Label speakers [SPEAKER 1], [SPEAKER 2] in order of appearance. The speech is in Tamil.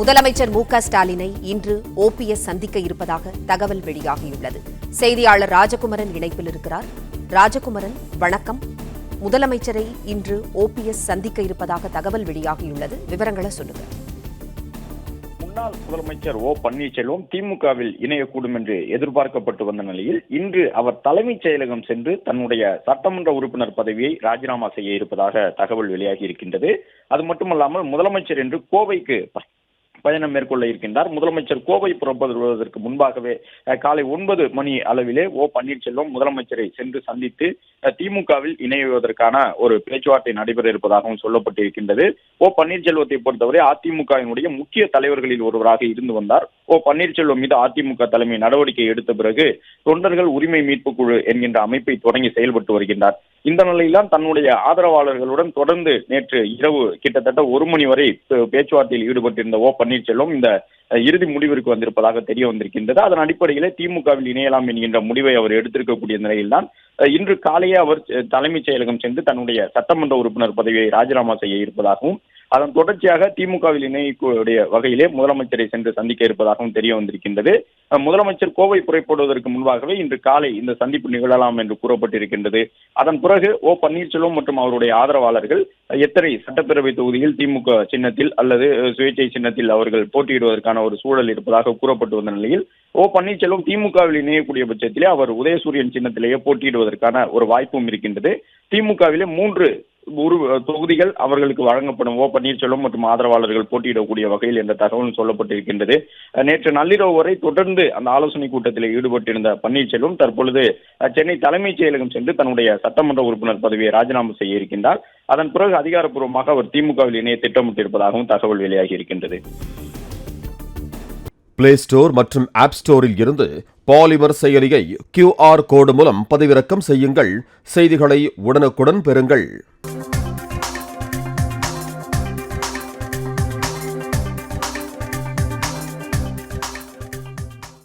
[SPEAKER 1] முதலமைச்சர் மு.க. ஸ்டாலினை இன்று ஓபிஎஸ் சந்திக்க இருப்பதாக தகவல் வெளியாகியுள்ளது. செய்தியாளர் ராஜகுமரன் இணைப்பில் இருக்கிறார். ராஜகுமரன், வணக்கம். முதலமைச்சரை இன்று ஓபிஎஸ் சந்திக்க இருப்பதாக தகவல் வெளியாகியுள்ளது. விவரங்களை சொல்லுங்க.
[SPEAKER 2] முன்னாள் முதலமைச்சர் ஓ பன்னீர்செல்வம் திமுகவில் இணையக்கூடும் என்று எதிர்பார்க்கப்பட்டு வந்த நிலையில் இன்று அவர் தலைமைச் செயலகம் சென்று தன்னுடைய சட்டமன்ற உறுப்பினர் பதவியை ராஜினாமா செய்ய இருப்பதாக தகவல் வெளியாகி இருக்கின்றது. அது மட்டுமல்லாமல் முதலமைச்சர் என்று கோவைக்கு பயணம் மேற்கொள்ள இருக்கின்றார். முதலமைச்சர் கோவை புறப்படுவதற்கு முன்பாகவே காலை 9 மணி அளவிலே ஓ பன்னீர்செல்வம் முதலமைச்சரை சென்று சந்தித்து திமுகவில் இணைவதற்கான ஒரு பேச்சுவார்த்தை நடைபெற இருப்பதாகவும் சொல்லப்பட்டிருக்கின்றது. ஓ பன்னீர்செல்வத்தை பொறுத்தவரை அதிமுகவினுடைய முக்கிய தலைவர்களில் ஒருவராக இருந்து வந்தார். ஓ பன்னீர்செல்வம் மீது அதிமுக தலைமை நடவடிக்கை எடுத்த பிறகு தொண்டர்கள் உரிமை மீட்பு குழு என்கின்ற அமைப்பை தொடங்கி செயல்பட்டு வருகின்றார். இந்த நிலையில்தான் தன்னுடைய ஆதரவாளர்களுடன் தொடர்ந்து நேற்று இரவு கிட்டத்தட்ட 1 மணி வரை பேச்சுவார்த்தையில் ஈடுபட்டிருந்த ஓ பன்னீர்செல்வம் இந்த இறுதி முடிவிற்கு வந்திருப்பதாக தெரிய வந்திருக்கின்றது. அதன் அடிப்படையிலே திமுகவில் இணையலாம் என்கின்ற முடிவை அவர் எடுத்திருக்கக்கூடிய நிலையில்தான் இன்று காலையே அவர் தலைமைச் செயலகம் சென்று தன்னுடைய சட்டமன்ற உறுப்பினர் பதவியை ராஜினாமா செய்ய இருப்பதாகவும் அதன் தொடர்ச்சியாக திமுகவில் இணையக்கூடிய வகையிலே முதலமைச்சரை சென்று சந்திக்க இருப்பதாகவும் தெரிய வந்திருக்கின்றது. முதலமைச்சர் கோவை புறப்படுவதற்கு முன்பாகவே இன்று காலை இந்த சந்திப்பு நிகழலாம் என்று கூறப்பட்டிருக்கின்றது. அதன் பிறகு ஓ பன்னீர்செல்வம் மற்றும் அவருடைய ஆதரவாளர்கள் எத்தனை சட்டப்பேரவை தொகுதியில் திமுக சின்னத்தில் அல்லது சுயேட்சை சின்னத்தில் அவர்கள் போட்டியிடுவதற்கான ஒரு சூழல் இருப்பதாக கூறப்பட்டு வந்த நிலையில் ஓ பன்னீர்செல்வம் திமுகவில் இணையக்கூடிய பட்சத்திலே அவர் உதயசூரியன் சின்னத்திலேயே போட்டியிடுவதற்கான ஒரு வாய்ப்பும் இருக்கின்றது. திமுகவிலே 3 தொகுதிகள் அவர்களுக்கு வழங்கப்படும். ஓ பன்னீர்செல்வம் மற்றும் ஆதரவாளர்கள் போட்டியிடக்கூடிய வகையில் என்ற தகவல் சொல்லப்பட்டிருக்கின்றது. நேற்று நள்ளிரவு வரை தொடர்ந்து அந்த ஆலோசனை கூட்டத்தில் ஈடுபட்டிருந்த பன்னீர்செல்வம் தற்பொழுது சென்னை தலைமைச் செயலகம் சென்று தன்னுடைய சட்டமன்ற உறுப்பினர் பதவியை ராஜினாமா செய்ய இருக்கின்றார். அதன் பிறகு அதிகாரப்பூர்வமாக அவர் திமுகவில் இணைய திட்டமிட்டிருப்பதாகவும் தகவல் வெளியாகி இருக்கின்றது.
[SPEAKER 3] பிளே ஸ்டோர் மற்றும் ஆப் ஸ்டோரில் இருந்து பாலிமர் செயலியை QR கோடு மூலம் பதிவிறக்கம் செய்யுங்கள். செய்திகளை உடனுக்குடன் பெறுங்கள்.